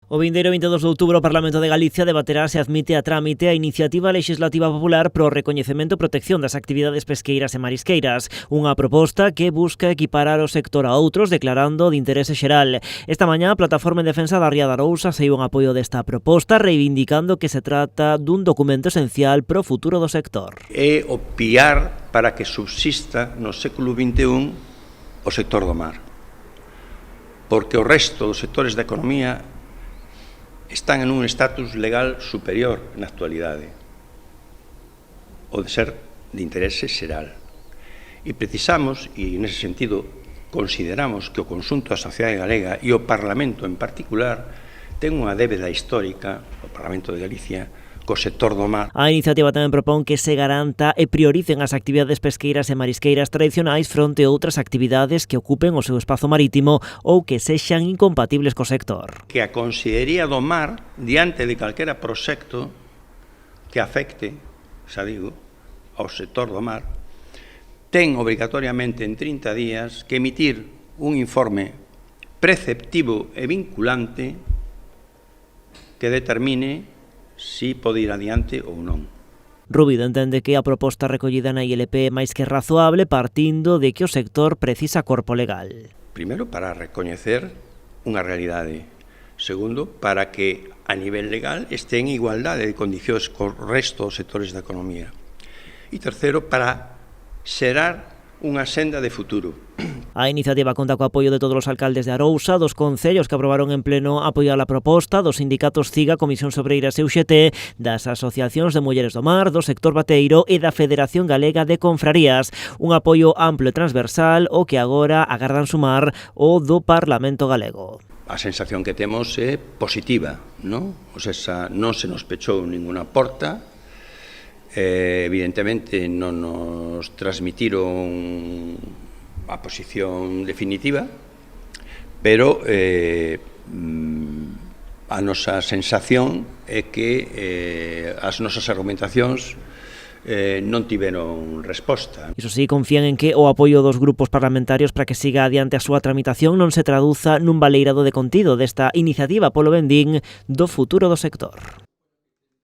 O vindeiro 22 de outubro o Parlamento de Galicia debaterá se admite a trámite a iniciativa legislativa popular pro recoñecemento e protección das actividades pesqueiras e marisqueiras, unha proposta que busca equiparar o sector a outros declarando de interese xeral. Esta mañá a Plataforma en Defensa da Ría de Arousa saiu en apoio desta proposta, reivindicando que se trata dun documento esencial pro futuro do sector. É o piar para que subsista no século XXI o sector do mar, porque o resto dos sectores da economía están en un estatus legal superior na actualidade, o de ser de interese xeral. E precisamos, e nese sentido consideramos que o conxunto da sociedade galega e o Parlamento en particular ten unha débeda histórica, o Parlamento de Galicia, co sector do mar. A iniciativa tamén propón que se garanta e prioricen as actividades pesqueiras e marisqueiras tradicionais fronte a outras actividades que ocupen o seu espazo marítimo ou que sexan incompatibles co sector. Que a Consellería do Mar, diante de calquera proxecto que afecte, xa digo, ao sector do mar, ten obrigatoriamente en 30 días que emitir un informe preceptivo e vinculante que determine si pode ir adiante ou non. Rubido entende que a proposta recollida na ILP é máis que razoable partindo de que o sector precisa corpo legal. Primeiro, para recoñecer unha realidade. Segundo, para que a nivel legal este en igualdade de condicións co resto dos sectores da economía. E terceiro, para xerar unha senda de futuro. A iniciativa conta co apoio de todos os alcaldes de Arousa, dos concellos que aprobaron en pleno apoiar a proposta, dos sindicatos CIGA, Comisión Sobreiras e UGT, das asociacións de mulleres do mar, do sector bateiro e da Federación Galega de Confrarías. Un apoio amplo e transversal o que agora agardan sumar o do Parlamento galego. A sensación que temos é positiva, non? O sea, non se nos pechou ninguna porta. Evidentemente non nos transmitiron a posición definitiva, pero a nosa sensación é que as nosas argumentacións non tiveron resposta. Iso sí, confían en que o apoio dos grupos parlamentarios para que siga adiante a súa tramitación non se traduza nun baleirado de contido desta iniciativa polo bendín do futuro do sector.